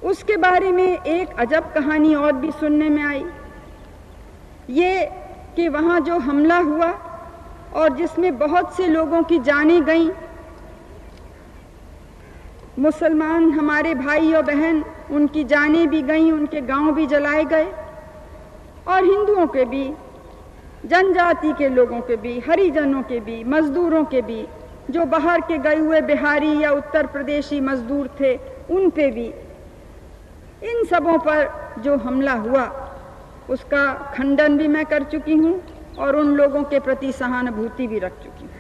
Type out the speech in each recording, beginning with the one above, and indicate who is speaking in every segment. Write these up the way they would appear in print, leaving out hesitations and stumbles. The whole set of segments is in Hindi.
Speaker 1: उसके बारे में एक अजब कहानी और भी सुनने में आई, ये कि वहाँ जो हमला हुआ और जिसमें बहुत से लोगों की जानें गईं, मुसलमान हमारे भाई और बहन, उनकी जानें भी गईं, उनके गांव भी जलाए गए, और हिंदुओं के भी, जनजाति के लोगों के भी, हरिजनों के भी, मजदूरों के भी, जो बाहर के गए हुए बिहारी या उत्तर प्रदेशी मजदूर थे उन पे भी, इन सबों पर जो हमला हुआ उसका खंडन भी मैं कर चुकी हूँ और उन लोगों के प्रति सहानुभूति भी रख चुकी हूँ।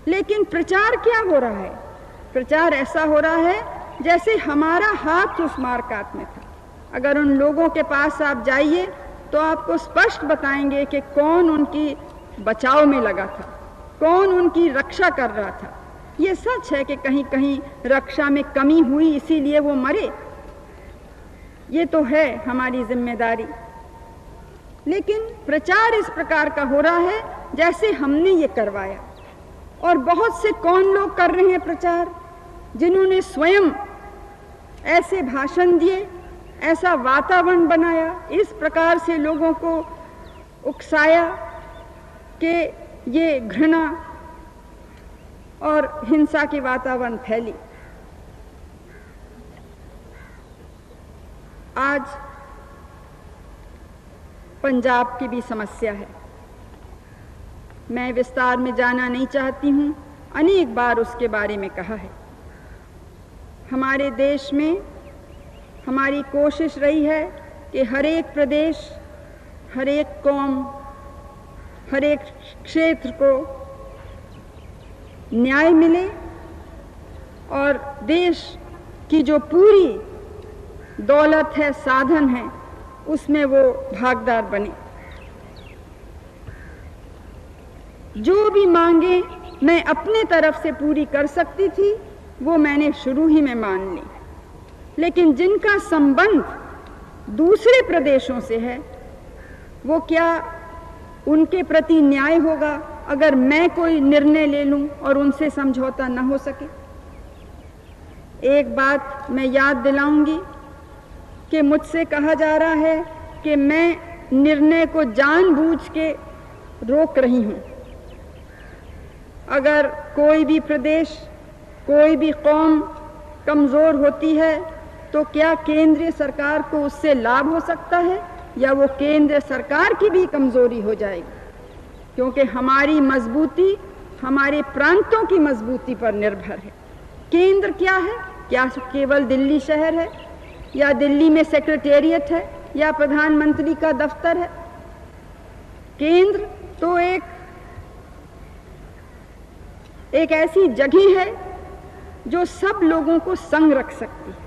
Speaker 1: लेकिन प्रचार क्या हो रहा है? प्रचार ऐसा हो रहा है जैसे हमारा हाथ उस मारकाट में था। अगर उन लोगों के पास आप जाइए तो आपको स्पष्ट बताएंगे कि कौन उनकी बचाव में लगा था, कौन उनकी रक्षा कर रहा था। ये सच है कि कहीं कहीं रक्षा में कमी हुई इसीलिए वो मरे, ये तो है हमारी जिम्मेदारी। लेकिन प्रचार इस प्रकार का हो रहा है जैसे हमने ये करवाया। और बहुत से कौन लोग कर रहे हैं प्रचार, जिन्होंने स्वयं ऐसे भाषण दिए, ऐसा वातावरण बनाया, इस प्रकार से लोगों को उकसाया कि ये घृणा और हिंसा के वातावरण फैली। आज पंजाब की भी समस्या है। मैं विस्तार में जाना नहीं चाहती हूँ, अनेक बार उसके बारे में कहा है। हमारे देश में हमारी कोशिश रही है कि हर एक प्रदेश, हर एक कौम, हर एक क्षेत्र को न्याय मिले और देश की जो पूरी दौलत है, साधन है, उसमें वो भागीदार बने। जो भी मांगे मैं अपने तरफ से पूरी कर सकती थी वो मैंने शुरू ही में मान ली। लेकिन जिनका संबंध दूसरे प्रदेशों से है, वो क्या उनके प्रति न्याय होगा अगर मैं कोई निर्णय ले लूं और उनसे समझौता न हो सके? एक बात मैं याद दिलाऊंगी कि मुझसे कहा जा रहा है कि मैं निर्णय को जानबूझ के रोक रही हूं। अगर कोई भी प्रदेश, कोई भी कौम कमज़ोर होती है तो क्या केंद्रीय सरकार को उससे लाभ हो सकता है या वो केंद्र सरकार की भी कमज़ोरी हो जाएगी? क्योंकि हमारी मजबूती हमारे प्रांतों की मजबूती पर निर्भर है। केंद्र क्या है? क्या केवल दिल्ली शहर है या दिल्ली में सेक्रेटेरिएट है या प्रधानमंत्री का दफ्तर है? केंद्र तो एक ऐसी जगह है जो सब लोगों को संग रख सकती है।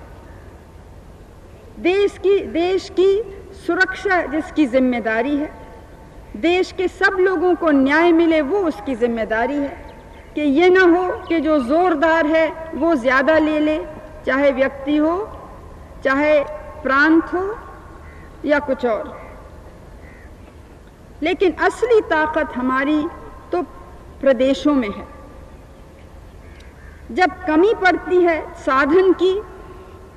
Speaker 1: देश की सुरक्षा जिसकी जिम्मेदारी है, देश के सब लोगों को न्याय मिले वो उसकी जिम्मेदारी है। कि ये ना हो कि जो जोरदार है वो ज्यादा ले ले, चाहे व्यक्ति हो, चाहे प्रांत हो या कुछ और। लेकिन असली ताकत हमारी तो प्रदेशों में है। जब कमी पड़ती है साधन की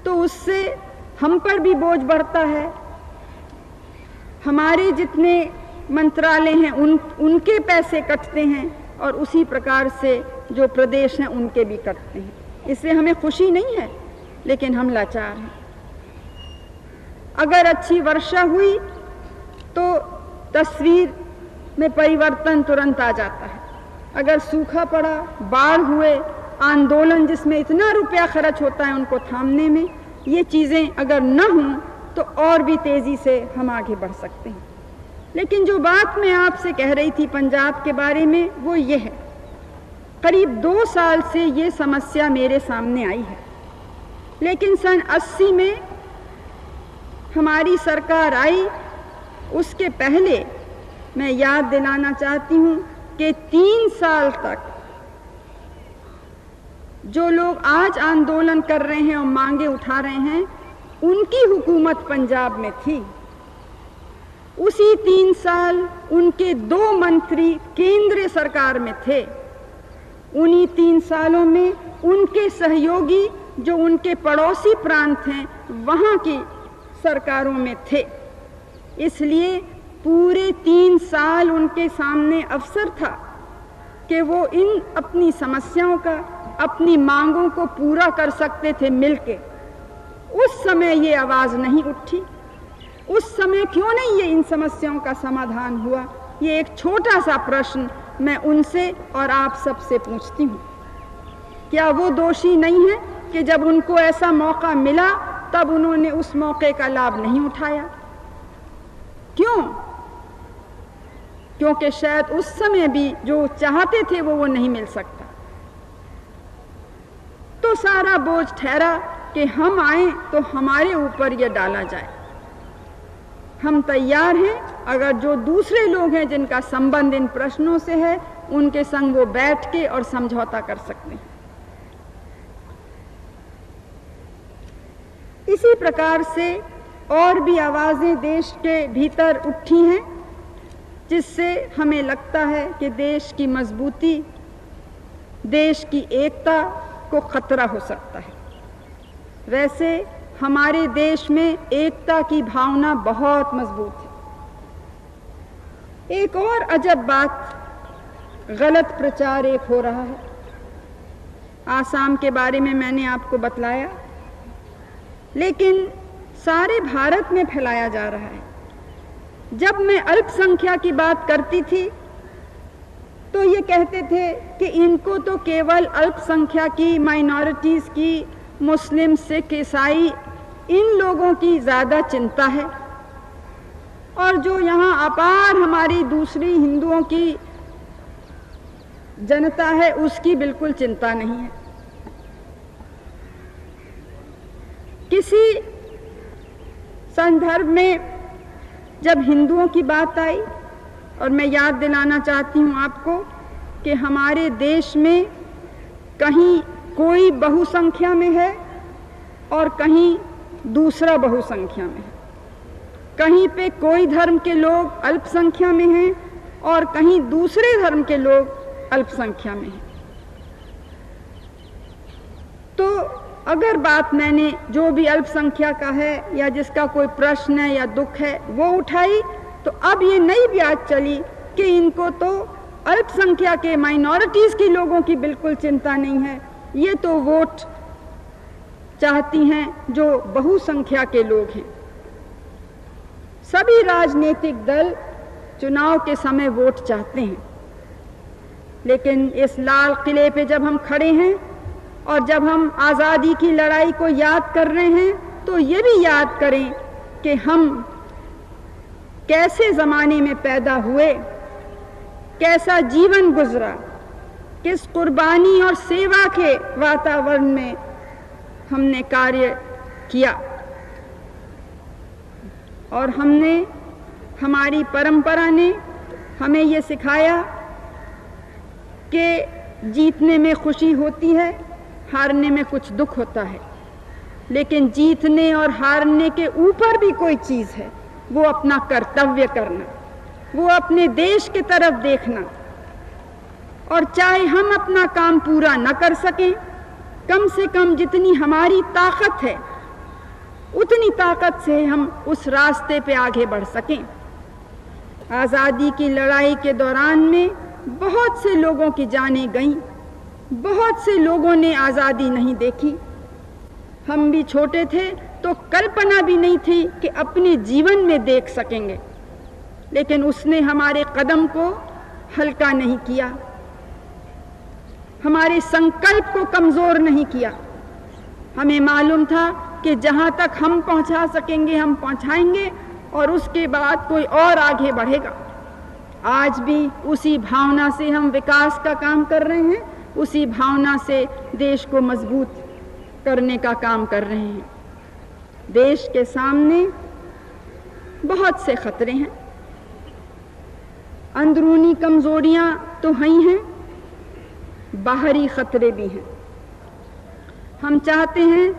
Speaker 1: तो उससे हम पर भी बोझ बढ़ता है। हमारे जितने मंत्रालय हैं उनके पैसे कटते हैं और उसी प्रकार से जो प्रदेश हैं उनके भी कटते हैं। इससे हमें खुशी नहीं है, लेकिन हम लाचार हैं। अगर अच्छी वर्षा हुई तो तस्वीर में परिवर्तन तुरंत आ जाता है। अगर सूखा पड़ा, बाढ़ हुए, आंदोलन जिसमें इतना रुपया खर्च होता है उनको थामने में, ये चीज़ें अगर न हों तो और भी तेज़ी से हम आगे बढ़ सकते हैं। लेकिन जो बात मैं आपसे कह रही थी पंजाब के बारे में वो ये है, करीब 2 साल से ये समस्या मेरे सामने आई है। लेकिन सन 80 में हमारी सरकार आई, उसके पहले मैं याद दिलाना चाहती हूँ कि 3 साल तक जो लोग आज आंदोलन कर रहे हैं और मांगे उठा रहे हैं उनकी हुकूमत पंजाब में थी। उसी 3 साल उनके 2 मंत्री केंद्रीय सरकार में थे। उन्हीं 3 सालों में उनके सहयोगी जो उनके पड़ोसी प्रांत हैं वहाँ की सरकारों में थे। इसलिए पूरे 3 साल उनके सामने अवसर था कि वो इन अपनी समस्याओं का, अपनी मांगों को पूरा कर सकते थे मिलके। उस समय ये आवाज़ नहीं उठी। उस समय क्यों नहीं ये इन समस्याओं का समाधान हुआ? ये एक छोटा सा प्रश्न मैं उनसे और आप सबसे पूछती हूँ। क्या वो दोषी नहीं है कि जब उनको ऐसा मौका मिला तब उन्होंने उस मौके का लाभ नहीं उठाया? क्यों? क्योंकि शायद उस समय भी जो चाहते थे वो नहीं मिल सकता। तो सारा बोझ ठहरा कि हम आए तो हमारे ऊपर ये डाला जाए। हम तैयार हैं, अगर जो दूसरे लोग हैं जिनका संबंध इन प्रश्नों से है उनके संग वो बैठ के और समझौता कर सकते हैं। इसी प्रकार से और भी आवाज़ें देश के भीतर उठी हैं जिससे हमें लगता है कि देश की मजबूती, देश की एकता को खतरा हो सकता है। वैसे हमारे देश में एकता की भावना बहुत मजबूत है। एक और अजब बात, गलत प्रचार एक हो रहा है। आसाम के बारे में मैंने आपको बतलाया, लेकिन सारे भारत में फैलाया जा रहा है। जब मैं अल्पसंख्या की बात करती थी तो ये कहते थे कि इनको तो केवल अल्पसंख्या की, माइनॉरिटीज़ की, मुस्लिम, सिख, ईसाई, इन लोगों की ज़्यादा चिंता है, और जो यहाँ अपार हमारी दूसरी हिंदुओं की जनता है उसकी बिल्कुल चिंता नहीं है। किसी संदर्भ में जब हिंदुओं की बात आई, और मैं याद दिलाना चाहती हूँ आपको कि हमारे देश में कहीं कोई बहुसंख्या में है और कहीं दूसरा बहुसंख्या में है। कहीं पे कोई धर्म के लोग अल्पसंख्या में हैं और कहीं दूसरे धर्म के लोग अल्पसंख्या में हैं। तो अगर बात मैंने जो भी अल्पसंख्या का है या जिसका कोई प्रश्न है या दुख है वो उठाई, तो अब ये नई बात चली कि इनको तो अल्पसंख्या के, माइनॉरिटीज़ के लोगों की बिल्कुल चिंता नहीं है, ये तो वोट चाहती हैं जो बहुसंख्या के लोग हैं। सभी राजनीतिक दल चुनाव के समय वोट चाहते हैं, लेकिन इस लाल किले पे जब हम खड़े हैं और जब हम आज़ादी की लड़ाई को याद कर रहे हैं तो ये भी याद करें कि हम कैसे ज़माने में पैदा हुए, कैसा जीवन गुजरा, किस कुर्बानी और सेवा के वातावरण में हमने कार्य किया, और हमने, हमारी परंपरा ने हमें ये सिखाया कि जीतने में खुशी होती है, हारने में कुछ दुख होता है, लेकिन जीतने और हारने के ऊपर भी कोई चीज़ है, वो अपना कर्तव्य करना, वो अपने देश की तरफ देखना। और चाहे हम अपना काम पूरा न कर सकें, कम से कम जितनी हमारी ताकत है उतनी ताकत से हम उस रास्ते पे आगे बढ़ सकें। आज़ादी की लड़ाई के दौरान में बहुत से लोगों की जानें गईं, बहुत से लोगों ने आज़ादी नहीं देखी। हम भी छोटे थे तो कल्पना भी नहीं थी कि अपने जीवन में देख सकेंगे, लेकिन उसने हमारे कदम को हल्का नहीं किया, हमारे संकल्प को कमज़ोर नहीं किया। हमें मालूम था कि जहाँ तक हम पहुँचा सकेंगे हम पहुँचाएंगे, और उसके बाद कोई और आगे बढ़ेगा। आज भी उसी भावना से हम विकास का काम कर रहे हैं, उसी भावना से देश को मजबूत करने का काम कर रहे हैं। देश के सामने बहुत से खतरे हैं, अंदरूनी कमजोरियां तो ही हैं, बाहरी खतरे भी हैं। हम चाहते हैं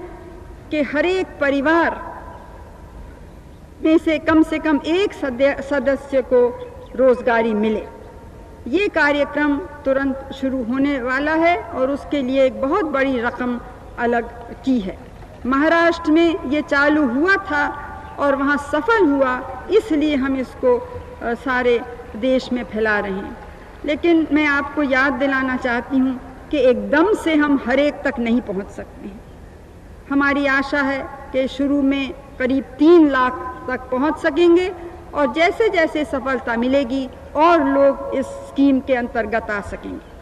Speaker 1: कि हर एक परिवार में से कम एक सदस्य को रोजगारी मिले। ये कार्यक्रम तुरंत शुरू होने वाला है और उसके लिए एक बहुत बड़ी रकम अलग की है। महाराष्ट्र में ये चालू हुआ था और वहाँ सफल हुआ, इसलिए हम इसको सारे देश में फैला रहे हैं। लेकिन मैं आपको याद दिलाना चाहती हूँ कि एकदम से हम हर एक तक नहीं पहुँच सकते हैं। हमारी आशा है कि शुरू में करीब 3 लाख तक पहुँच सकेंगे और जैसे जैसे सफलता मिलेगी और लोग इस स्कीम के अंतर्गत आ सकेंगे।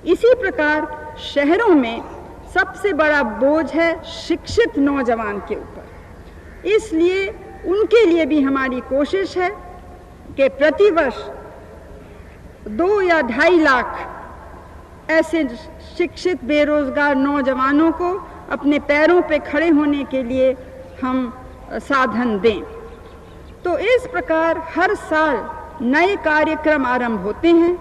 Speaker 1: इसी प्रकार शहरों में सबसे बड़ा बोझ है शिक्षित नौजवान के ऊपर। इसलिए उनके लिए भी हमारी कोशिश है कि प्रतिवर्ष 2 या 2.5 लाख ऐसे शिक्षित बेरोजगार नौजवानों को अपने पैरों पे खड़े होने के लिए हम साधन दें। तो इस प्रकार हर साल नए कार्यक्रम आरंभ होते हैं।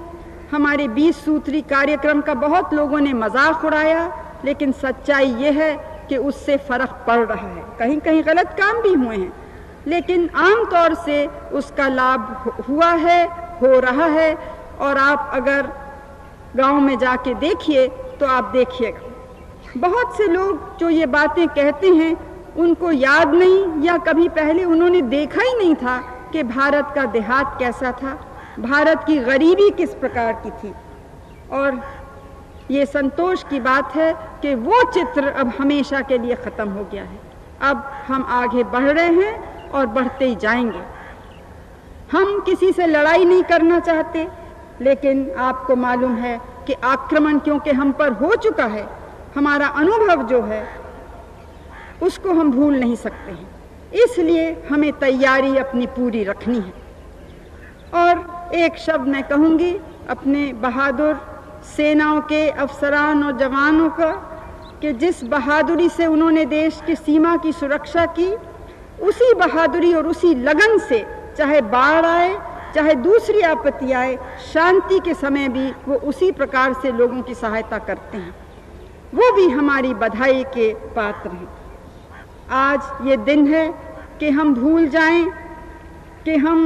Speaker 1: हमारे 20 सूत्री कार्यक्रम का बहुत लोगों ने मजाक उड़ाया, लेकिन सच्चाई ये है कि उससे फर्क पड़ रहा है। कहीं कहीं गलत काम भी हुए हैं, लेकिन आमतौर से उसका लाभ हुआ है, हो रहा है। और आप अगर गांव में जाके देखिए तो आप देखिएगा बहुत से लोग जो ये बातें कहते हैं उनको याद नहीं या कभी पहले उन्होंने देखा ही नहीं था कि भारत का देहात कैसा था, भारत की गरीबी किस प्रकार की थी। और ये संतोष की बात है कि वो चित्र अब हमेशा के लिए ख़त्म हो गया है। अब हम आगे बढ़ रहे हैं और बढ़ते ही जाएंगे। हम किसी से लड़ाई नहीं करना चाहते, लेकिन आपको मालूम है कि आक्रमण क्योंकि हम पर हो चुका है, हमारा अनुभव जो है उसको हम भूल नहीं सकते हैं। इसलिए हमें तैयारी अपनी पूरी रखनी है। और एक शब्द मैं कहूँगी अपने बहादुर सेनाओं के अफसरान और जवानों का कि जिस बहादुरी से उन्होंने देश की सीमा की सुरक्षा की, उसी बहादुरी और उसी लगन से चाहे बाढ़ आए चाहे दूसरी आपत्ति आए, शांति के समय भी वो उसी प्रकार से लोगों की सहायता करते हैं। वो भी हमारी बधाई के पात्र हैं। आज ये दिन है कि हम भूल जाएं कि हम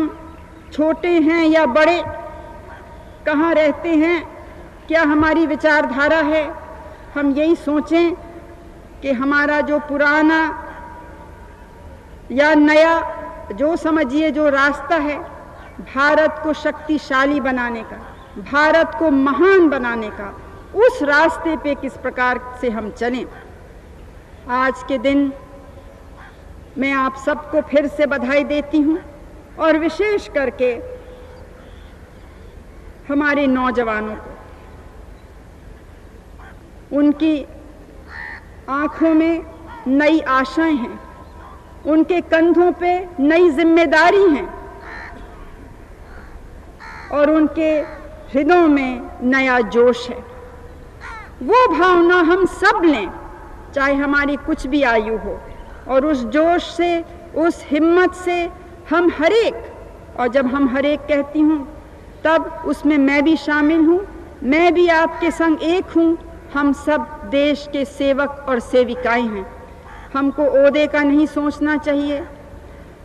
Speaker 1: छोटे हैं या बड़े, कहाँ रहते हैं, क्या हमारी विचारधारा है। हम यही सोचें कि हमारा जो पुराना या नया जो समझिए जो रास्ता है भारत को शक्तिशाली बनाने का, भारत को महान बनाने का, उस रास्ते पे किस प्रकार से हम चलें। आज के दिन मैं आप सबको फिर से बधाई देती हूँ और विशेष करके हमारे नौजवानों को। उनकी आँखों में नई आशाएं हैं, उनके कंधों पे नई जिम्मेदारी हैं और उनके हृदयों में नया जोश है। वो भावना हम सब लें, चाहे हमारी कुछ भी आयु हो, और उस जोश से, उस हिम्मत से हम हरेक, और जब हम हरेक कहती हूँ तब उसमें मैं भी शामिल हूँ, मैं भी आपके संग एक हूँ। हम सब देश के सेवक और सेविकाएं हैं। हमको ओहदे का नहीं सोचना चाहिए,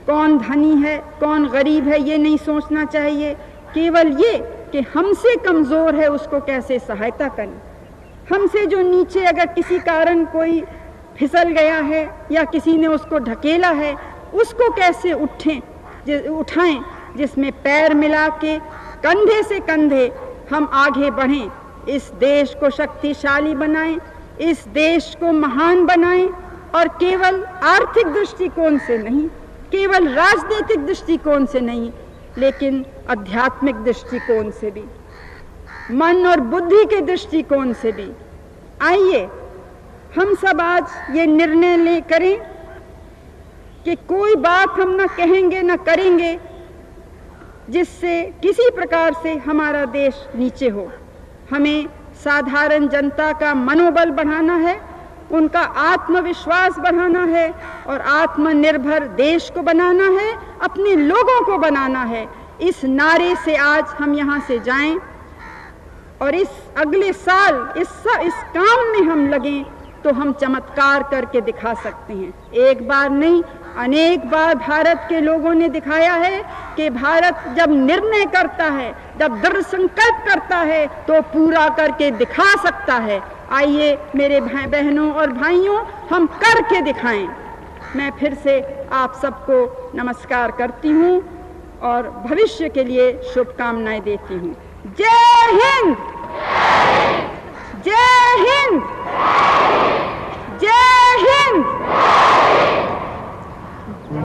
Speaker 1: कौन धनी है कौन गरीब है ये नहीं सोचना चाहिए, केवल ये कि हमसे कमज़ोर है उसको कैसे सहायता करें। हमसे जो नीचे अगर किसी कारण कोई फिसल गया है या किसी ने उसको ढकेला है, उसको कैसे उठाएं, जिसमें पैर मिला के कंधे से कंधे हम आगे बढ़ें, इस देश को शक्तिशाली बनाएं, इस देश को महान बनाएं। और केवल आर्थिक दृष्टिकोण से नहीं, केवल राजनीतिक दृष्टिकोण से नहीं, लेकिन आध्यात्मिक दृष्टिकोण से भी, मन और बुद्धि के दृष्टिकोण से भी। आइए हम सब आज ये निर्णय करें कि कोई बात हम न कहेंगे न करेंगे जिससे किसी प्रकार से हमारा देश नीचे हो। हमें साधारण जनता का मनोबल बढ़ाना है, उनका आत्मविश्वास बढ़ाना है और आत्मनिर्भर देश को बनाना है, अपने लोगों को बनाना है। इस नारे से आज हम यहाँ से जाएं और इस अगले साल इस काम में हम लगें तो हम चमत्कार करके दिखा सकते हैं। एक बार नहीं, अनेक बार भारत के लोगों ने दिखाया है कि भारत जब निर्णय करता है, जब दृढ़ संकल्प करता है तो पूरा करके दिखा सकता है। आइए मेरे बहनों और भाइयों, हम करके दिखाएं। मैं फिर से आप सबको नमस्कार करती हूँ और भविष्य के लिए शुभकामनाएं देती हूँ। जय हिंद, जय हिंद, जय